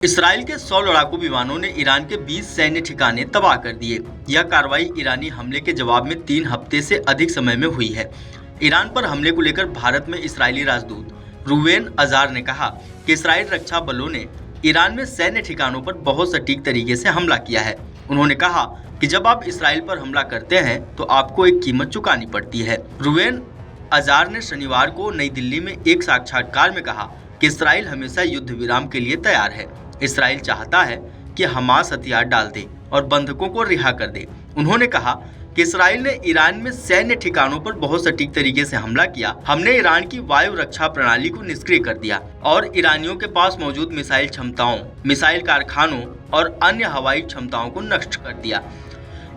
Israel के 100 लड़ाकू विमानों ने ईरान के 20 सैन्य ठिकाने तबाह कर दिए। यह कार्रवाई ईरानी हमले के जवाब में 3 हफ्ते से अधिक समय में हुई है। ईरान पर हमले को लेकर भारत में इसराइली राजदूत रूवेन अजार ने कहा कि इसराइल रक्षा बलों ने ईरान में सैन्य ठिकानों पर बहुत सटीक तरीके से हमला किया है। उन्होंने कहा कि जब आप इसराइल पर हमला करते हैं तो आपको एक कीमत चुकानी पड़ती है। रूवेन अजार ने शनिवार को नई दिल्ली में एक साक्षात्कार में कहा कि इसराइल हमेशा युद्ध विराम के लिए तैयार है। इसराइल चाहता है कि हमास हथियार डाल दे और बंधकों को रिहा कर दे। उन्होंने कहा कि इसराइल ने ईरान में सैन्य ठिकानों पर बहुत सटीक तरीके से हमला किया। हमने ईरान की वायु रक्षा प्रणाली को निष्क्रिय कर दिया और ईरानियों के पास मौजूद मिसाइल क्षमताओं, मिसाइल कारखानों और अन्य हवाई क्षमताओं को नष्ट कर दिया।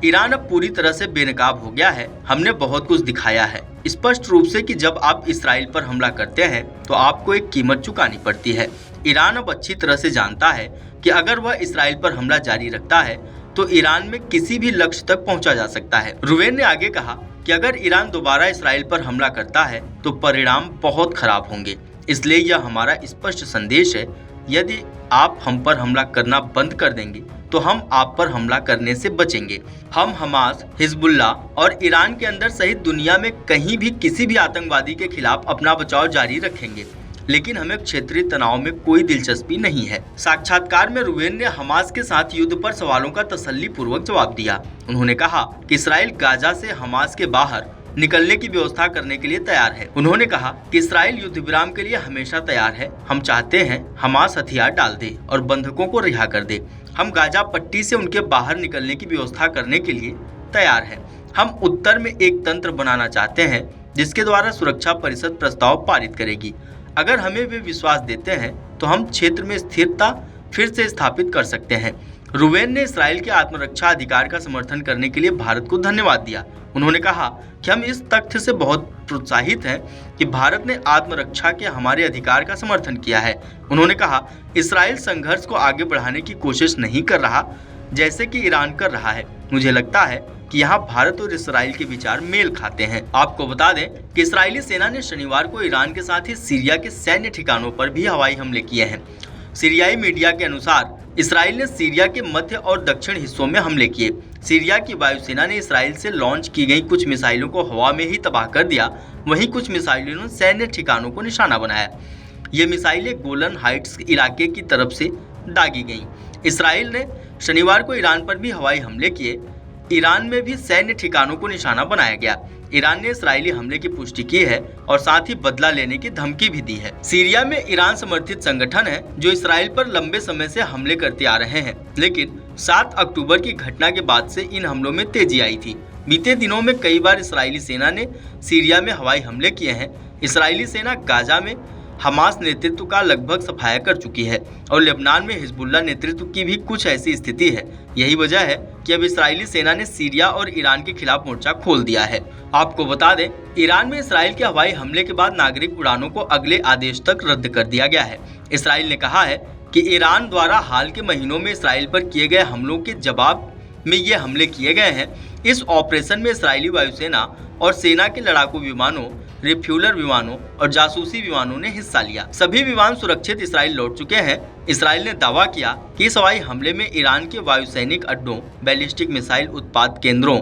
ईरान अब पूरी तरह से बेनकाब हो गया है। हमने बहुत कुछ दिखाया है स्पष्ट रूप से कि जब आप इसराइल पर हमला करते हैं तो आपको एक कीमत चुकानी पड़ती है। ईरान अब अच्छी तरह से जानता है कि अगर वह इसराइल पर हमला जारी रखता है तो ईरान में किसी भी लक्ष्य तक पहुंचा जा सकता है। रूवेन ने आगे कहा कि अगर ईरान दोबारा इसराइल पर हमला करता है तो परिणाम बहुत खराब होंगे। इसलिए यह हमारा स्पष्ट संदेश है, यदि आप हम पर हमला करना बंद कर देंगे तो हम आप पर हमला करने से बचेंगे। हम हमास, हिजबुल्लाह और ईरान के अंदर सहित दुनिया में कहीं भी किसी भी आतंकवादी के खिलाफ अपना बचाव जारी रखेंगे, लेकिन हमें क्षेत्रीय तनाव में कोई दिलचस्पी नहीं है। साक्षात्कार में रूवेन ने हमास के साथ युद्ध पर सवालों का तसल्लीपूर्वक जवाब दिया। उन्होंने कहा कि इसराइल गाजा से हमास के बाहर निकलने की व्यवस्था करने के लिए तैयार है। उन्होंने कहा कि इसराइल युद्ध विराम के लिए हमेशा तैयार है। हम चाहते हैं हमास हथियार डाल दे और बंधकों को रिहा कर दे। हम गाजा पट्टी से उनके बाहर निकलने की व्यवस्था करने के लिए तैयार है। हम उत्तर में एक तंत्र बनाना चाहते हैं जिसके द्वारा सुरक्षा परिषद प्रस्ताव पारित करेगी। अगर हमें वे विश्वास देते हैं तो हम क्षेत्र में स्थिरता फिर से स्थापित कर सकते हैं। रूवेन ने इसराइल के आत्मरक्षा अधिकार का समर्थन करने के लिए भारत को धन्यवाद दिया। उन्होंने कहा कि हम इस तथ्य से बहुत प्रोत्साहित हैं कि भारत ने आत्मरक्षा के हमारे अधिकार का समर्थन किया है। उन्होंने कहा इसराइल संघर्ष को आगे बढ़ाने की कोशिश नहीं कर रहा जैसे कि ईरान कर रहा है। मुझे लगता है कि यहाँ भारत और इसराइल के विचार मेल खाते हैं। आपको बता दें कि इस्राएली सेना ने शनिवार को ईरान के साथ ही सीरिया के सैन्य ठिकानों पर भी हवाई हमले किए हैं। सीरियाई मीडिया के अनुसार इसराइल ने सीरिया के मध्य और दक्षिण हिस्सों में हमले किए। सीरिया की वायुसेना ने इसराइल से लॉन्च की गई कुछ मिसाइलों को हवा में ही तबाह कर दिया। वहीं कुछ मिसाइलों ने सैन्य ठिकानों को निशाना बनाया। ये मिसाइलें गोलन हाइट्स इलाके की तरफ से दागी गईं। इसराइल ने शनिवार को ईरान पर भी हवाई हमले किए। ईरान में भी सैन्य ठिकानों को निशाना बनाया गया। ईरान ने इसराइली हमले की पुष्टि की है और साथ ही बदला लेने की धमकी भी दी है। सीरिया में ईरान समर्थित संगठन है जो इसराइल पर लंबे समय से हमले करते आ रहे हैं, लेकिन 7 अक्टूबर की घटना के बाद से इन हमलों में तेजी आई थी। बीते दिनों में कई बार इसराइली सेना ने सीरिया में हवाई हमले किए हैं। इसराइली सेना गाजा में हमास नेतृत्व का लगभग सफाया कर चुकी है और लेबनान में हिजबुल्लाह नेतृत्व की भी कुछ ऐसी स्थिति है। यही वजह है कि अब इसराइली सेना ने सीरिया और ईरान के खिलाफ मोर्चा खोल दिया है। आपको बता दें, ईरान में इसराइल के हवाई हमले के बाद नागरिक उड़ानों को अगले आदेश तक रद्द कर दिया गया है। इसराइल ने कहा है कि ईरान द्वारा हाल के महीनों में इसराइल पर किए गए हमलों के जवाब में ये हमले किए गए हैं। इस ऑपरेशन में इसराइली वायुसेना और सेना के लड़ाकू विमानों, रिफ्यूलर विमानों और जासूसी विमानों ने हिस्सा लिया। सभी विमान सुरक्षित इसराइल लौट चुके हैं। इसराइल ने दावा किया कि इस हवाई हमले में ईरान के वायुसैनिक अड्डों, बैलिस्टिक मिसाइल उत्पाद केंद्रों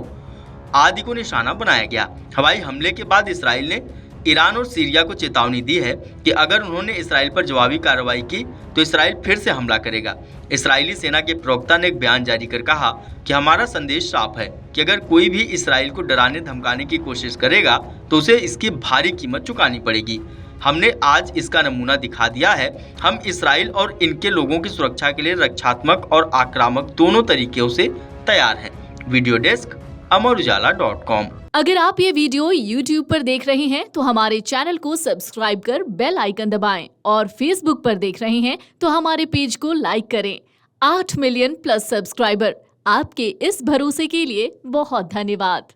आदि को निशाना बनाया गया। हवाई हमले के बाद इसराइल ने ईरान और सीरिया को चेतावनी दी है कि अगर उन्होंने इसराइल पर जवाबी कार्रवाई की तो इसराइल फिर से हमला करेगा। इसराइली सेना के प्रवक्ता ने एक बयान जारी कर कहा कि हमारा संदेश साफ है कि अगर कोई भी इसराइल को डराने धमकाने की कोशिश करेगा तो उसे इसकी भारी कीमत चुकानी पड़ेगी। हमने आज इसका नमूना दिखा दिया है। हम इसराइल और इनके लोगों की सुरक्षा के लिए रक्षात्मक और आक्रामक दोनों तरीकों से तैयार हैं। Video desk Amarujala dot com. अगर आप ये वीडियो YouTube पर देख रहे हैं तो हमारे चैनल को सब्सक्राइब कर बेल आइकन दबाएं और Facebook पर देख रहे हैं तो हमारे पेज को लाइक करें। 8 मिलियन प्लस सब्सक्राइबर, आपके इस भरोसे के लिए बहुत धन्यवाद।